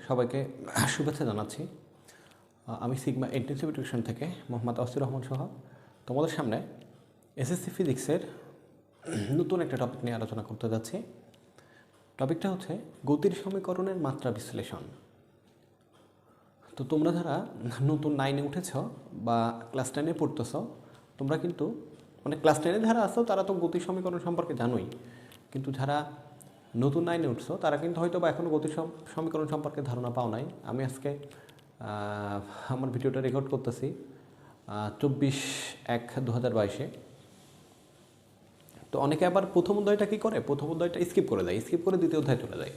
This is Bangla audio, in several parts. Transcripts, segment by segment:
সবাইকে শুভেচ্ছা জানাচ্ছি। আমি সিগমা ইন্টেনসিভ টিউশন থেকে মোহাম্মদ আসির রহমান সহ তোমাদের সামনে এসএসসি ফিজিক্সের নতুন একটা টপিক নিয়ে আলোচনা করতে যাচ্ছি। টপিকটা হচ্ছে গতির সমীকরণের মাত্রা বিশ্লেষণ। তো তোমরা যারা নতুন 9-এ উঠেছ বা ক্লাস 10-এ পড়তেছ, তোমরা কিন্তু মানে ক্লাস 10-এ যারা আসো তারা তো গতির সমীকরণ সম্পর্কে জানোই, কিন্তু যারা নতুন 9-এ উঠছো তারা কিন্তু হয়তো বা এখনও গতির সমীকরণ সম্পর্কে ধারণা পাও নাই। আমি আজকে আমার ভিডিওটা রেকর্ড করতেছি 24/1/2022। তো অনেকে আবার প্রথম অধ্যায়টা কী করে, প্রথম অধ্যায়টা স্কিপ করে দেয়, স্কিপ করে দ্বিতীয় অধ্যায় চলে যায়।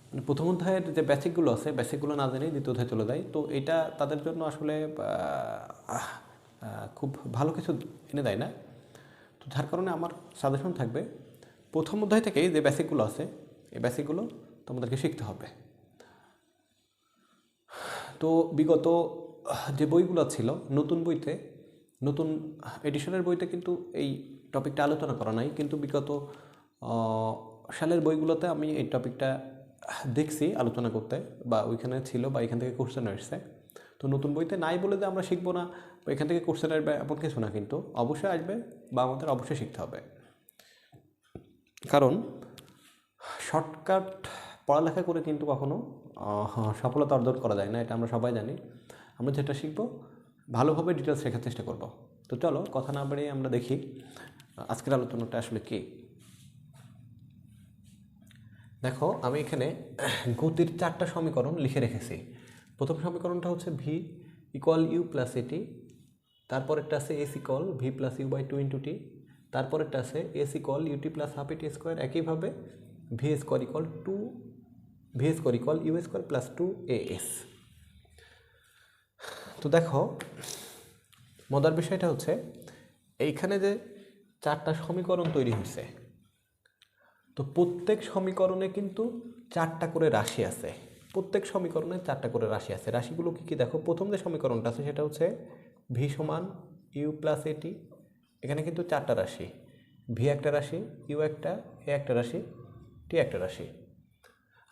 মানে প্রথম অধ্যায়ের যে বেসিকগুলো আছে বেসিকগুলো না জেনেই দ্বিতীয় অধ্যায় চলে যায়। তো এটা তাদের জন্য আসলে খুব ভালো কিছু এনে দেয় না। তো যার কারণে আমার সাজেশন থাকবে প্রথম অধ্যায় থেকেই যে বেসিকগুলো আছে এই বেসিকগুলো তোমাদেরকে শিখতে হবে। তো বিগত যে বইগুলো ছিল নতুন বইতে, নতুন এডিশনের বইতে কিন্তু এই টপিকটা আলোচনা করা নাই, কিন্তু বিগত সালের বইগুলোতে আমি এই টপিকটা দেখছি আলোচনা করতে, বা ওইখানে ছিল বা এখান থেকে কোশ্চেন আসছে। তো নতুন বইতে নাই বলে যে আমরা শিখবো না বা এখান থেকে কোশ্চেন আসবে এমন কিছু না, কিন্তু অবশ্যই আসবে বা আমাদের অবশ্যই শিখতে হবে। কারণ শর্টকাট পড়ালেখা করে কিন্তু কখনো সফলতা অর্জন করা যায় না, এটা আমরা সবাই জানি। আমরা যেটা শিখবো ভালোভাবে ডিটেলস শেখার চেষ্টা করব। তো চলো কথা না বাড়িয়ে আমরা দেখি আজকের আলোচনাটা আসলে কী। দেখো আমি এখানে গতির 4টা সমীকরণ লিখে রেখেছি। প্রথম সমীকরণটা হচ্ছে V equal you plus a t, তারপরেরটা আছে s equal v plus u by 2 into t, তারপরেরটা আছে s equal u t plus half a t square, একইভাবে v square equal u square plus 2 AS। তো দেখো মজার বিষয়টা হচ্ছে এইখানে যে 4টা সমীকরণ তৈরি হয়েছে, তো প্রত্যেক সমীকরণে কিন্তু 4টা করে রাশি আছে। প্রত্যেক সমীকরণে 4টা করে রাশি আছে। রাশিগুলো কী কী দেখো, প্রথম যে সমীকরণটা আছে সেটা হচ্ছে ভি সমান ইউ প্লাস এটি। এখানে কিন্তু 4টা রাশি, ভি একটা রাশি, ইউ একটা, এ একটা রাশি, টি একটা রাশি।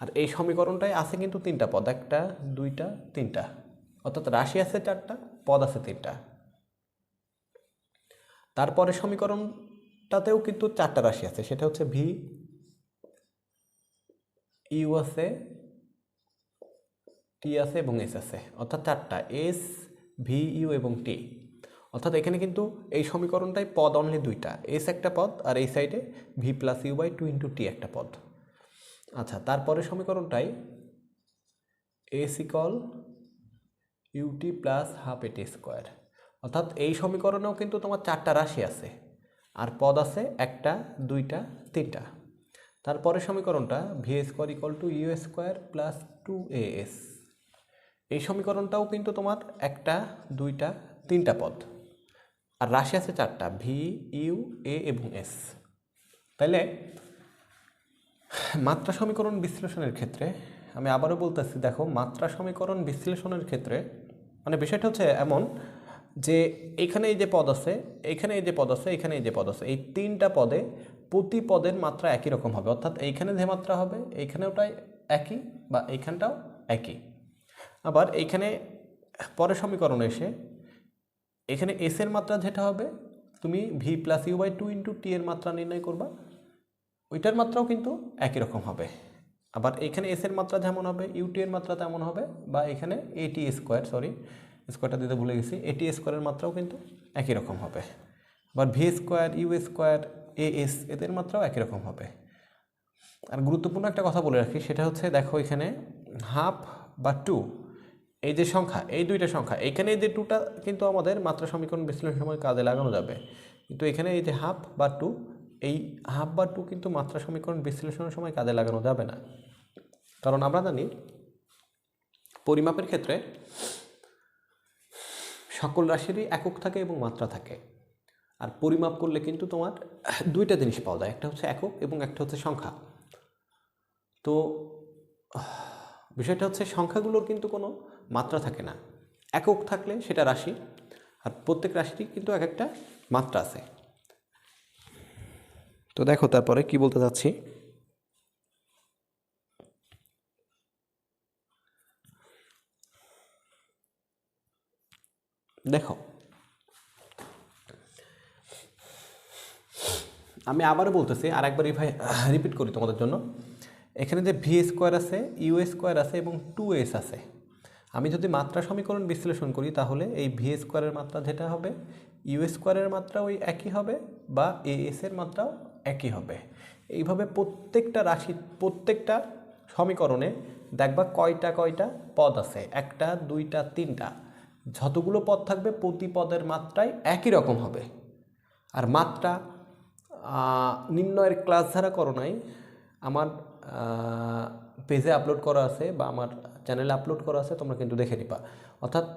আর এই সমীকরণটায় আছে কিন্তু 3টা পদ, 1টা 2টা 3টা, অর্থাৎ রাশি আছে 4টা, পদ আছে 3টা। তারপরে সমীকরণটাতেও কিন্তু 4টা রাশি আছে, সেটা হচ্ছে ভি ইউ আছে, টি আছে এবং এস আছে, অর্থাৎ 4টা এস, ভি, ইউ এবং টি। অর্থাৎ এখানে কিন্তু এই সমীকরণটায় পদ অনলি 2টা, এস একটা পদ আর এই সাইডে v plus u by 2 into t একটা পদ। আচ্ছা, তারপরে সমীকরণটাই s equal u t plus half a t square, অর্থাৎ এই সমীকরণেও কিন্তু তোমার 4টা রাশি আছে আর পদ আছে 1টা 2টা 3টা। তারপরে সমীকরণটা v square equal to u square plus 2AS, এই সমীকরণটাও কিন্তু তোমার 1টা 2টা 3টা পদ আর রাশি আছে 4টা, ভি, ইউ, এ এবং এস। তাইলে মাত্রা সমীকরণ বিশ্লেষণের ক্ষেত্রে আমি আবারও বলতেছি, দেখো মাত্রা সমীকরণ বিশ্লেষণের ক্ষেত্রে মানে বিষয়টা হচ্ছে এমন যে এইখানে এই যে পদ আছে, এইখানে এই যে পদ আছে, এইখানে এই যে পদ আছে, এই 3টা পদে প্রতি পদের মাত্রা একই রকম হবে, অর্থাৎ এইখানে যে মাত্রা হবে এইখানেওটাই একই বা এইখানটাও একই। আবার এইখানে পরের সমীকরণে এসে এখানে এস এর মাত্রা যেটা হবে, তুমি v plus u by 2 into t এর মাত্রা নির্ণয় করবা, ওইটার মাত্রাও কিন্তু একই রকম হবে। আবার এখানে এস এর মাত্রা যেমন হবে ইউটি এর মাত্রা তেমন হবে, বা এখানে এটি স্কোয়ার, স্কোয়ারটা দিতে ভুলে গেছি, এটি স্কোয়ারের মাত্রাও কিন্তু একই রকম হবে। আবার v square, u square, s এদের মাত্রাও একই রকম হবে। আর গুরুত্বপূর্ণ একটা কথা বলে রাখি, সেটা হচ্ছে দেখো এখানে হাফ বা 2, এই যে সংখ্যা, এই 2টা সংখ্যা, এখানে এই যে 2টা কিন্তু আমাদের মাত্রা সমীকরণ বিশ্লেষণের সময় কাজে লাগানো যাবে, কিন্তু এখানে এই যে হাফ বা 2, এই হাফ বা 2 কিন্তু মাত্রা সমীকরণ বিশ্লেষণের সময় কাজে লাগানো যাবে না। কারণ আমরা জানি পরিমাপের ক্ষেত্রে সকল রাশিরই একক থাকে এবং মাত্রা থাকে। আর পরিমাপ করলে কিন্তু তোমার 2টা জিনিস পাওয়া যায়, একটা হচ্ছে একক এবং একটা হচ্ছে সংখ্যা। তো বিষয়টা হচ্ছে সংখ্যাগুলোর কিন্তু কোনো মাত্রা থাকে না, একক থাকলে সেটা রাশি, আর প্রত্যেক রাশিরই কিন্তু এক একটা মাত্রা আছে। তো দেখো তারপরে কি বলতে চাচ্ছি, দেখো আমি আবারও বলতেছি, আর একবার রিপিট করি তোমাদের জন্য। এখানে যে ভি স্কোয়ার আছে, ইউ স্কোয়ার আছে এবং 2s আছে। আমি যদি মাত্রা সমীকরণ বিশ্লেষণ করি তাহলে এই ভি স্কোয়ারের মাত্রা যেটা হবে, ইউ স্কোয়ারের মাত্রা ওই একই হবে, বা এস এর মাত্রাও একই হবে। এইভাবে প্রত্যেকটা রাশি, প্রত্যেকটা সমীকরণে দেখবা কয়টা কয়টা পদ আছে, একটা, দুইটা, তিনটা। যতগুলো পদ থাকবে প্রতি পদের মাত্রাই একই রকম হবে। আর মাত্রা নির্ণয়ের ক্লাস যারা করো নাই, আমার পেজে আপলোড করা আছে বা আমার চ্যানেলে আপলোড করা আছে, তোমরা কিন্তু দেখে নিবা। অর্থাৎ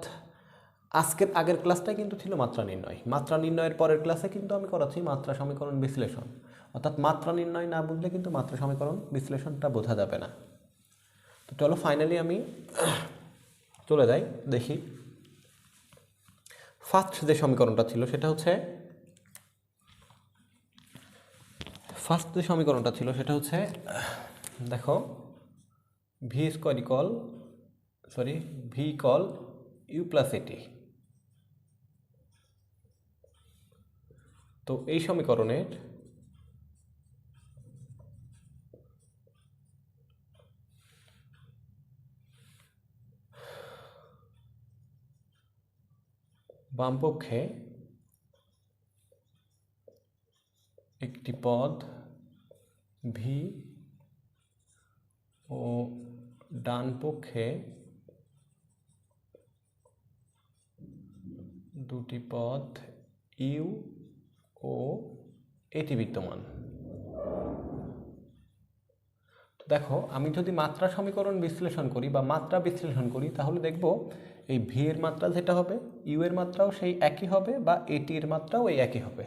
আজকের আগের ক্লাসটাই কিন্তু ছিল মাত্রা নির্ণয়। মাত্রা নির্ণয়ের পরের ক্লাসে কিন্তু আমি করাচ্ছি মাত্রা সমীকরণ বিশ্লেষণ। অর্থাৎ মাত্রা নির্ণয় না বুঝলে কিন্তু মাত্রা সমীকরণ বিশ্লেষণটা বোঝা যাবে না। তো চলো ফাইনালি আমি চলে যাই, দেখি ফার্স্ট যে সমীকরণটা ছিল সেটা হচ্ছে, দেখো v square equal v equal u plus a t. তো এই সমীকরণের বামপক্ষে একটি পদ ভি ও ডান পক্ষে দুটি পদ ইউ ও এটি বিদ্যমান। তো দেখো আমি যদি মাত্রা সমীকরণ বিশ্লেষণ করি বা মাত্রা বিশ্লেষণ করি তাহলে দেখব এই ভি এর মাত্রা যেটা হবে, ইউ এর মাত্রাও সেই একই হবে, বা এটি এর মাত্রাও এই একই হবে।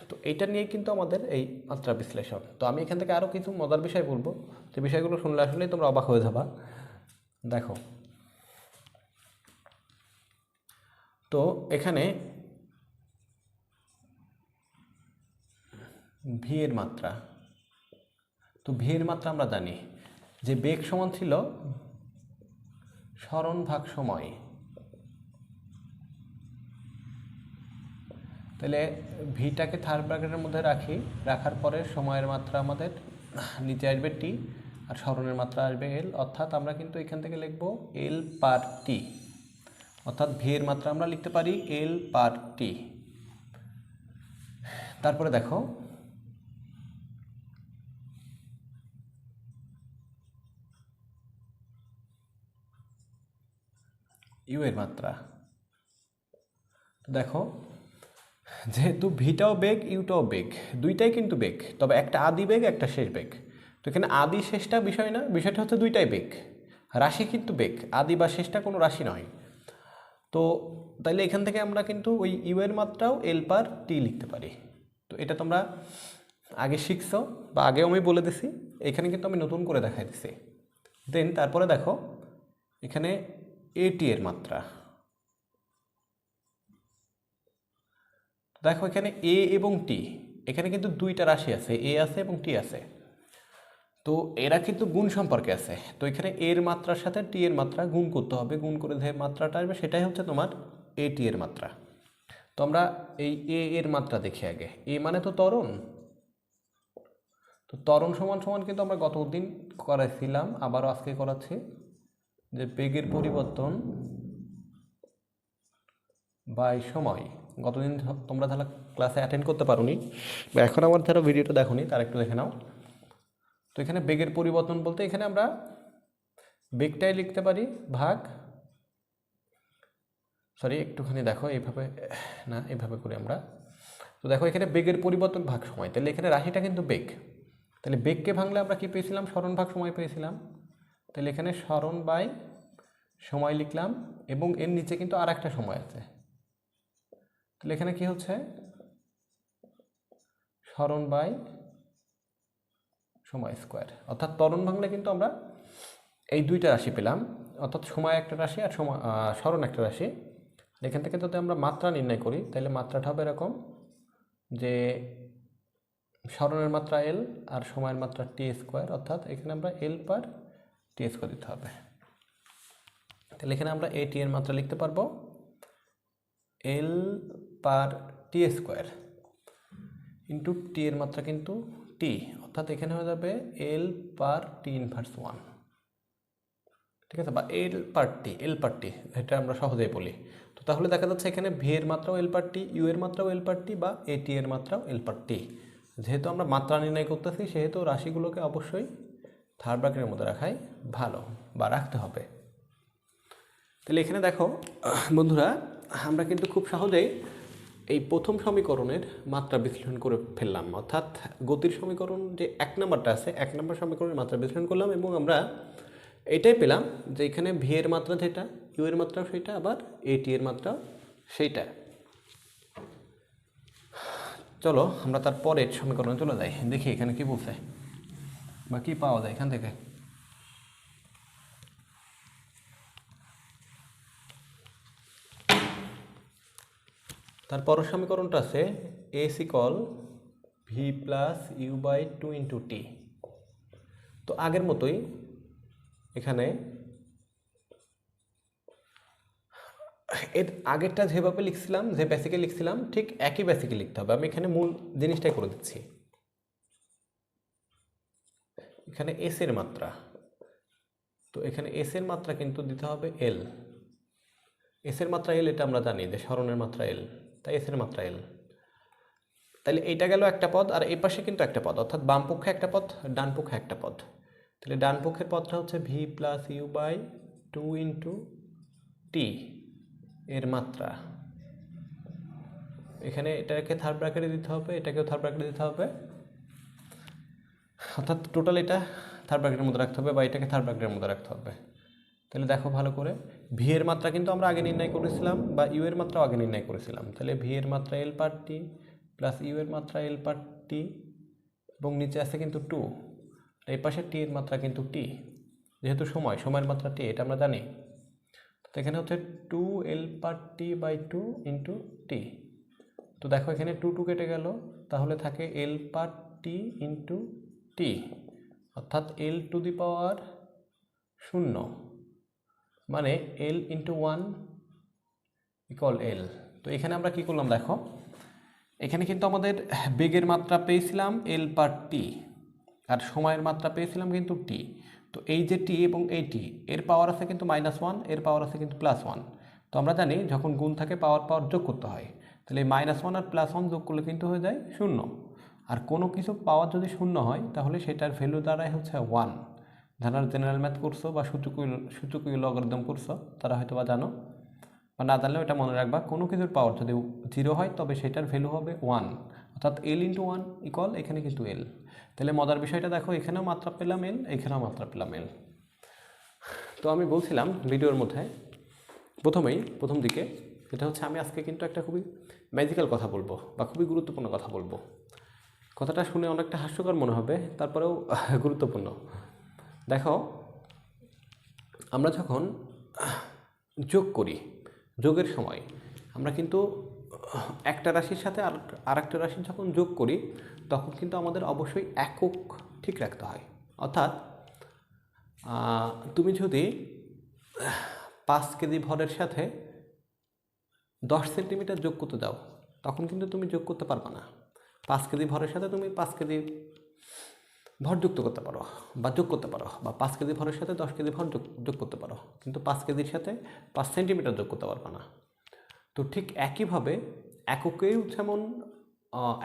তো এটা নিয়ে কিন্তু আমাদের এই মাত্রা বিশ্লেষণ। তো আমি এখান থেকে আরও কিছু মজার বিষয় বলবো, যে বিষয়গুলো শুনলে আসলেই তোমরা অবাক হয়ে যাবা। দেখো তো এখানে ভি এর মাত্রা, তো ভি এর মাত্রা আমরা জানি যে বেগ সমান ছিল সরণ ভাগ সময়। তাহলে ভিটাকে থার্ড ব্র্যাকেটের মধ্যে রাখি, রাখার পরে সময়ের মাত্রা আমাদের নিচে আসবে টি, আর সরণের মাত্রা আসবে এল। অর্থাৎ আমরা কিন্তু এখান থেকে লিখব এল পার টি। অর্থাৎ ভি এর মাত্রা আমরা লিখতে পারি এল পার টি। তারপরে দেখো ইউ এর মাত্রা। দেখো যেহেতু ভিটাও বেগ ইউটাও বেগ, দুইটাই কিন্তু বেগ, তবে একটা আদি বেগ একটা শেষ বেগ। তো এখানে আদি শেষটা বিষয় না, বিষয়টা হচ্ছে দুইটাই বেগ, রাশি কিন্তু বেগ, আদি বা শেষটা কোনো রাশি নয়। তো তাইলে এখান থেকে আমরা কিন্তু ওই ইউ এর মাত্রাও এল পার টি লিখতে পারি। তো এটা তোমরা আগে শিখছো বা আগেও আমি বলে দিছি, এখানে কিন্তু আমি নতুন করে দেখাই দিছি। দেন তারপরে দেখো এখানে এটি এর মাত্রা। দেখো এখানে এ এবং টি, এখানে কিন্তু দুইটা রাশি আছে, এ আছে এবং টি আছে। তো এরা কিন্তু গুণ সম্পর্কে আছে। তো এখানে এর মাত্রার সাথে টি এর মাত্রা গুণ করতে হবে, গুণ করে যে মাত্রাটা আসবে সেটাই হচ্ছে তোমার এ টি এর মাত্রা। তো আমরা এই এ এর মাত্রা দেখি আগে। এ মানে তো ত্বরণ, তো ত্বরণ সমান সমান কিন্তু আমরা গতদিন করাইছিলাম, আবারও আজকে করাচ্ছি, যে বেগের পরিবর্তন বাই সময়। গতদিন তোমরা তাহলে ক্লাসে অ্যাটেন্ড করতে পারোনি, বা এখন আমার যারা ভিডিওটা দেখোনি তারা একটু দেখে নাও। তো এখানে বেগের পরিবর্তন বলতে এখানে আমরা বেগটাই লিখতে পারি ভাগ, একটুখানি দেখো এইভাবে না, এইভাবে করি আমরা। তো দেখো এখানে বেগের পরিবর্তন ভাগ সময়, তাহলে এখানে রাশিটা কিন্তু বেগ। তাহলে বেগকে ভাঙলে আমরা কি পেয়েছিলাম, সরণ ভাগ সময় পেয়েছিলাম। তাহলে এখানে সরণ বাই সময় লিখলাম, এবং এর নিচে কিন্তু আর একটা সময় আছে। তাহলে এখানে কি হচ্ছে, সরণ বাই সময় স্কোয়ার। অর্থাৎ ত্বরণ ভাঙলে কিন্তু আমরা এই দুইটা রাশি পেলাম, অর্থাৎ সময় একটা রাশি আর সরণ একটা রাশি। এখান থেকে যদি আমরা মাত্রা নির্ণয় করি তাহলে মাত্রাটা হবে এরকম, যে সরণের মাত্রা এল আর সময়ের মাত্রা টি স্কোয়ার। অর্থাৎ এখানে আমরা এল পার টি স্কোয়ার দিতে হবে। তাহলে এখানে আমরা এ টি এর মাত্রা লিখতে পারবো এল পার টি স্কোয়ার ইন্টু টি এর মাত্রা কিন্তু টি, অর্থাৎ এখানে হয়ে যাবে এল পার টি ইনভার্স 1, ঠিক আছে, বা এল পার টি, এটা আমরা সহজেই বলি। তো তাহলে দেখা যাচ্ছে এখানে ভি এর মাত্রাও এল পার টি, ইউ এর মাত্রাও এল পার টি, বা এ টি এর মাত্রাও এল পার টি। যেহেতু আমরা মাত্রা নির্ণয় করতেছি সেহেতু রাশিগুলোকে অবশ্যই থার্ড ব্র্যাকেটের মধ্যে রাখাই ভালো বা রাখতে হবে। তাহলে এখানে দেখো বন্ধুরা, আমরা কিন্তু খুব সহজেই এই প্রথম সমীকরণের মাত্রা বিশ্লেষণ করে ফেললাম, অর্থাৎ গতির সমীকরণ যে 1 নম্বরটা আছে 1 নম্বর সমীকরণের মাত্রা বিশ্লেষণ করলাম এবং আমরা এটাই পেলাম যে এখানে ভি এর মাত্রা যেটা, ইউ এর মাত্রাও সেইটা, আবার এটি এর মাত্রাও সেইটা। চলো আমরা তার পরের সমীকরণে চলে যাই, দেখি এখানে কি বলছে বা কি পাওয়া যায় এখান থেকে। তারপরের সমীকরণটা আছে s equal v plus u by 2 into t. তো আগের মতোই এখানে এর আগেরটা যেভাবে লিখছিলাম, যে বেসিকে লিখছিলাম ঠিক একই বেসিকে লিখতে হবে। আমি এখানে মূল জিনিসটাই করে দিচ্ছি। এখানে এস এর মাত্রা, তো এখানে এস এর মাত্রা কিন্তু দিতে হবে এল। এস এর মাত্রা এল, এটা আমরা জানি যে সরণের মাত্রা এল, তাই এস এর মাত্রা এল। তাহলে এইটা গেল একটা পদ, আর এই পাশে কিন্তু একটা পদ, অর্থাৎ বাম পক্ষে একটা পদ, ডান পক্ষে একটা পদ। তাহলে ডান পক্ষের পদটা হচ্ছে v plus u by 2 into t এর মাত্রা। এখানে এটাকে থার্ড ব্র্যাকেটে দিতে হবে, এটাকেও থার্ড ব্র্যাকেটে দিতে হবে, অর্থাৎ টোটাল এটা থার্ড ব্র্যাকেটের মধ্যে রাখতে হবে বা এটাকে থার্ড ব্র্যাকেটের মধ্যে রাখতে হবে। তাহলে দেখো ভালো করে, ভি এর মাত্রা কিন্তু আমরা আগে নির্ণয় করেছিলাম বা ইউ এর মাত্রাও আগে নির্ণয় করেছিলাম। তাহলে ভি এর মাত্রা এল পার টি প্লাস ইউ এর মাত্রা এল পার টি, এবং নিচে আছে কিন্তু 2, এই পাশে টি এর মাত্রা কিন্তু টি, যেহেতু সময়ের মাত্রা টি, এটা আমরা জানি। তো এখানে হচ্ছে 2 এল পার টি বাই 2 ইন্টু টি। তো দেখো এখানে 2 কেটে গেল, তাহলে থাকে এল পার টি ইন্টু টি, অর্থাৎ এল টু দি পাওয়ার 0, মানে এল ইন্টু 1 ইকুয়াল এল। তো এখানে আমরা কি করলাম দেখো, এখানে কিন্তু আমাদের বেগের মাত্রা পেয়েছিলাম এল পার টি, আর সময়ের মাত্রা পেয়েছিলাম কিন্তু টি। তো এই যে টি এবং এই টি, এর পাওয়ার আছে কিন্তু -1, এর পাওয়ার আছে কিন্তু +1। তো আমরা জানি যখন গুণ থাকে পাওয়ার যোগ করতে হয়। তাহলে এই -1 আর +1 যোগ করলে কিন্তু হয়ে যায় 0। আর কোনো কিছু পাওয়ার যদি 0 হয় তাহলে সেটার ভ্যালু দ্বারাই হচ্ছে 1। যারা জেনারেল ম্যাথ করছো বা সূচকীয় লগারিদম করছো তারা হয়তো বা জানো, বা না জানলেও এটা মনে রাখবা, কোনো কিছুর পাওয়ার যদি 0 হয় তবে সেটার ভ্যালু হবে 1, অর্থাৎ এল ইন্টু 1 ইকুয়াল এখানে কিন্তু এল। তাহলে মজার বিষয়টা দেখো, এখানেও মাত্রা পেলাম এল, এখানেও মাত্রা পেলাম এল। তো আমি বলছিলাম ভিডিওর মধ্যে প্রথম দিকে, এটা হচ্ছে আমি আজকে কিন্তু একটা খুবই ম্যাজিক্যাল কথা বলবো বা খুবই গুরুত্বপূর্ণ কথা বলবো। কথাটা শুনে অনেকটা হাস্যকর মনে হবে, তারপরেও গুরুত্বপূর্ণ। দেখো, আমরা যখন যোগ করি, যোগের সময় আমরা কিন্তু একটা রাশির সাথে আর একটা রাশির যখন যোগ করি তখন কিন্তু আমাদের অবশ্যই একক ঠিক রাখতে হয়। অর্থাৎ তুমি যদি 5 কেজি ভরের সাথে 10 সেন্টিমিটার যোগ করতে দাও তখন কিন্তু তুমি যোগ করতে পারবে না। 5 কেজি ভরের সাথে তুমি 5 কেজি ভর যুক্ত করতে পারো বা যোগ করতে পারো, বা 5 কেজি ভরের সাথে 10 কেজি ভর যোগ করতে পারো, কিন্তু 5 কেজির সাথে 5 সেন্টিমিটার যোগ করতে পারবে না। তো ঠিক একইভাবে এককেও যেমন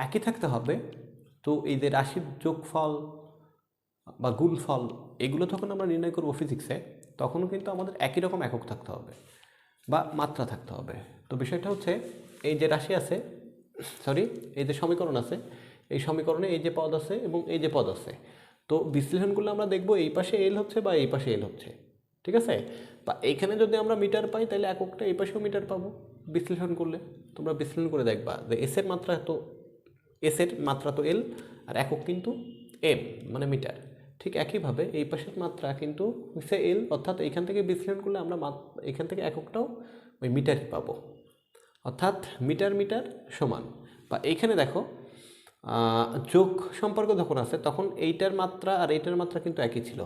একই থাকতে হবে, তো এই যে রাশির যোগফল বা গুণফল এগুলো যখন আমরা নির্ণয় করবো ফিজিক্সে, তখনও কিন্তু আমাদের একই রকম একক থাকতে হবে বা মাত্রা থাকতে হবে। তো বিষয়টা হচ্ছে, এই যে রাশি আছে, এই যে সমীকরণ আছে, এই সমীকরণে এই যে পদ আছে এবং এই যে পদ আছে, তো বিশ্লেষণ করলে আমরা দেখবো এই পাশে এল হচ্ছে বা এই পাশে এল হচ্ছে, ঠিক আছে। বা এইখানে যদি আমরা মিটার পাই তাহলে এককটা এই পাশেও মিটার পাবো বিশ্লেষণ করলে। তোমরা বিশ্লেষণ করে দেখবা যে এস এর মাত্রা তো এল, আর একক কিন্তু এম মানে মিটার। ঠিক একইভাবে এই পাশের মাত্রা কিন্তু হচ্ছে এল, অর্থাৎ এইখান থেকে বিশ্লেষণ করলে আমরা এখান থেকে এককটাও ওই মিটারই পাবো, অর্থাৎ মিটার সমান। বা এইখানে দেখো যোগ সম্পর্ক যখন আছে তখন এইটার মাত্রা আর এইটার মাত্রা কিন্তু একই ছিল,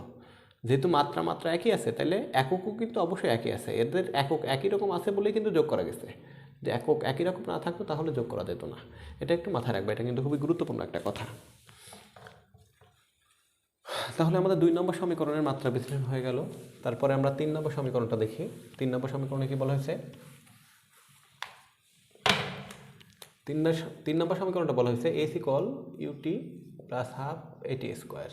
যেহেতু মাত্রা মাত্রা একই আছে তাহলে এককও কিন্তু অবশ্যই একই আছে, এদের একক একই রকম আছে বলেই কিন্তু যোগ করা গেছে। যে একক একই রকম না থাকতো তাহলে যোগ করা যেত না, এটা একটু মাথায় রাখবে, এটা কিন্তু খুবই গুরুত্বপূর্ণ একটা কথা। তাহলে আমাদের 2 নম্বর সমীকরণের মাত্রা বিশ্লেষণ হয়ে গেল। তারপরে আমরা 3 নম্বর সমীকরণটা দেখি। 3 নম্বর সমীকরণে কি বলা হয়েছে? 3 নম্বর সমীকরণটা বলা হয়েছে s equal u t plus half a t square.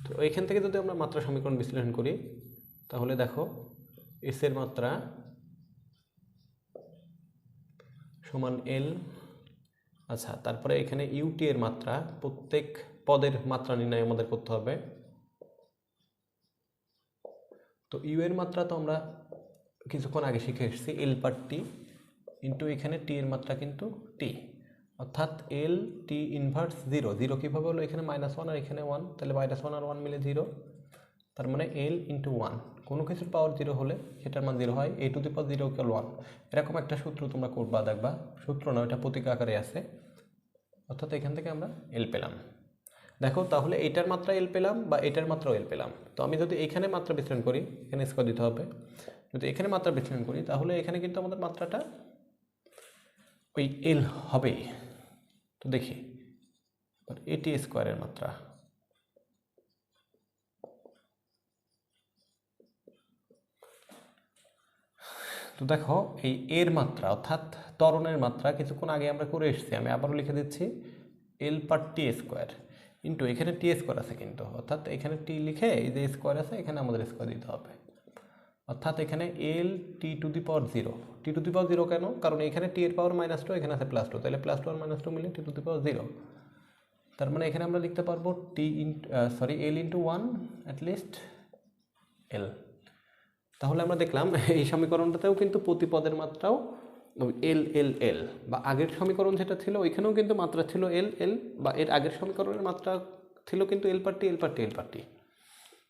তো এইখান থেকে যদি আমরা মাত্রা সমীকরণ বিশ্লেষণ করি তাহলে দেখো এস এর মাত্রা সমান এল। আচ্ছা, তারপরে এখানে ইউটি এর মাত্রা, প্রত্যেক পদের মাত্রা নির্ণয় আমাদের করতে হবে। তো ইউ এর মাত্রা তো আমরা কিছুক্ষণ আগে শিখে এসেছি, এল পার টি ইন্টু এখানে টি এর মাত্রা কিন্তু টি, অর্থাৎ এল টি ইনভার্স 0। 0 কীভাবে হলো? এখানে -1 আর এখানে 1, তাহলে -1 আর 1 মিলে 0, তার মানে এল ইন্টু 1। কোনো কিছুর পাওয়ার 0 হলে সেটার মান 0 হয়, a to the power 0 equal 1। এরকম একটা সূত্র তোমরা করবা, দেখবা সূত্র না, ওইটা প্রতীক আকারে আছে, অর্থাৎ এখান থেকে আমরা এল পেলাম। দেখো তাহলে এইটার মাত্রা এল পেলাম বা এটার মাত্রাও এল পেলাম। তো আমি যদি এখানে মাত্রা বিশ্লেষণ করি, এখানে স্কোয়ার দিতে হবে, যদি এখানে মাত্রা বিশ্লেষণ করি তাহলে এখানে কিন্তু আমাদের মাত্রাটা ওই এল হবে। তো দেখি এটি স্কোয়ারের মাত্রা, তো দেখো এই এর মাত্রা অর্থাৎ ত্বরণের মাত্রা কিছুক্ষণ আগে আমরা করে এসেছি, আমি আবারও লিখে দিচ্ছি এল পার টি স্কোয়ার ইন্টু এখানে টি স্কোয়ার আছে কিন্তু, অর্থাৎ এখানে টি লিখে এই যে স্কোয়ার আছে এখানে আমাদের স্কোয়ার দিতে হবে, অর্থাৎ এখানে এল টি to the power 0। T to the পাওয়ার 0 কেন? কারণ এখানে টি এর পাওয়ার -2, এখানে আছে +2, তাহলে +2 আর -2 মিলে টি টু দি পাওয়ার 0। তার মানে এখানে আমরা লিখতে পারবো এল ইন্টু 1 অ্যাটলিস্ট এল। তাহলে আমরা দেখলাম এই সমীকরণটাতেও কিন্তু প্রতি পদের মাত্রাও এল এল এল, বা আগের সমীকরণ যেটা ছিল ওইখানেও কিন্তু মাত্রা ছিল এল এল, বা এর আগের সমীকরণের মাত্রা ছিল কিন্তু এল পার টি এল পার টি এল পার টি,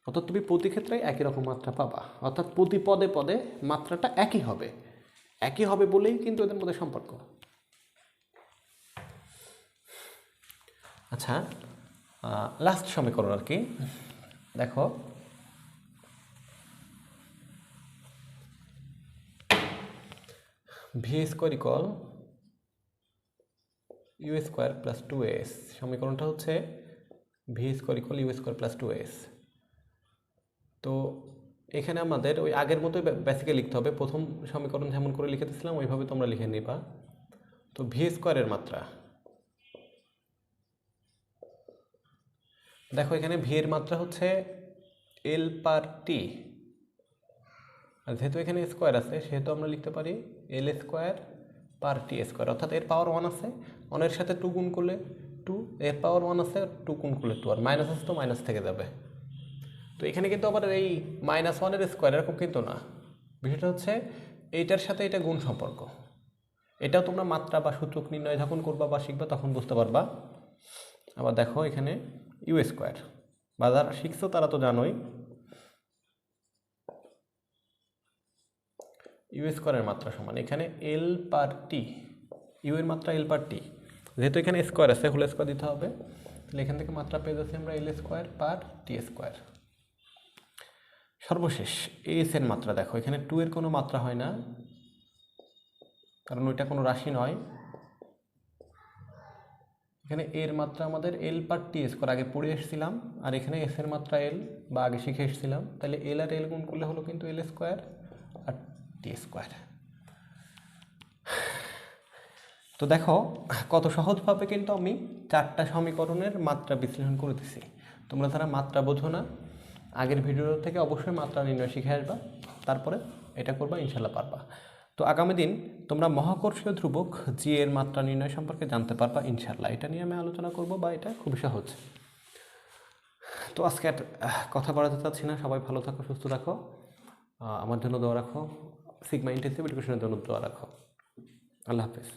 অর্থাৎ তুমি প্রতি ক্ষেত্রে একই রকম মাত্রা পাবা, অর্থাৎ প্রতি পদে পদে মাত্রাটা একই হবে, একই হবে বলেই কিন্তু এদের মধ্যে সম্পর্ক। আচ্ছা, লাস্ট সমীকরণ আর কি, দেখো v square equal u square plus 2s। সমীকরণটা হচ্ছে v square equal u square plus 2s। তো এখানে আমাদের ওই আগের মতোই বেসিকে লিখতে হবে, প্রথম সমীকরণ যেমন করে লিখে দিয়েছিলাম ওইভাবে তোমরা লিখে নিবা। তো ভি স্কোয়ারের মাত্রা দেখো, এখানে ভি এর মাত্রা হচ্ছে এল পার টি, আর যেহেতু এখানে স্কোয়ার আছে সেহেতু আমরা লিখতে পারি এল স্কোয়ার পার টি স্কোয়ার, অর্থাৎ এর পাওয়ার 1 আছে, 1 সাথে 2 গুণ করলে 2, এর পাওয়ার 1 আছে, 2 গুণ করলে 2, আর মাইনাস আছে তো মাইনাস থেকে যাবে। তো এখানে কিন্তু আবার এই -1 স্কোয়ার এরকম কিন্তু না, বিষয়টা হচ্ছে এইটার সাথে এটা গুণ সম্পর্ক। এটাও তোমরা মাত্রা বা সূচক নির্ণয় যখন করবা বা শিখবা তখন বুঝতে পারবা। আবার দেখো এখানে ইউ স্কোয়ার, বা যারা শিখছো তারা তো জানোই ইউ স্কোয়ারের মাত্রা সমান এখানে এল পার টি, ইউ এর মাত্রা এল পার টি, যেহেতু এখানে স্কোয়ার আছে হোল স্কোয়ার দিতে হবে, তাহলে এখান থেকে মাত্রা পেয়ে যাচ্ছি আমরা এল স্কোয়ার পার টি স্কোয়ার। সর্বশেষ এস এর মাত্রা দেখো, এখানে 2 এর কোনো মাত্রা হয় না কারণ ওইটা কোনো রাশি নয়, এখানে এর মাত্রা আমাদের এল পার টি স্কোয়ার আগে পড়ে এসেছিলাম, আর এখানে এস এর মাত্রা এল বা আগে শিখে এসেছিলাম, তাহলে এল আর এল গুণ করলে হলো কিন্তু এল স্কোয়ার আর টি স্কোয়ার। তো দেখো কত সহজভাবে কিন্তু আমি 4টা সমীকরণের মাত্রা বিশ্লেষণ করে দিছি। তোমরা যারা মাত্রা বোঝো না আগের ভিডিও থেকে অবশ্যই মাত্রা নির্ণয় শিখে আসবা, তারপরে এটা করবা, ইনশাল্লাহ পারবা। তো আগামী দিন তোমরা মহাকর্ষীয় ধ্রুবক জি এর মাত্রা নির্ণয় সম্পর্কে জানতে পারবা ইনশাল্লাহ, এটা নিয়ে আমি আলোচনা করব, বা এটা খুবই সহজ। তো আজকে আর কথা বাড়াতে চাচ্ছি না, সবাই ভালো থাকো, সুস্থ রাখো, আমার জন্য দোয়া রাখো, সিগমা ইন্টেন্সিভ এডুকেশনের জন্য দোয়া রাখো। আল্লাহ হাফেজ।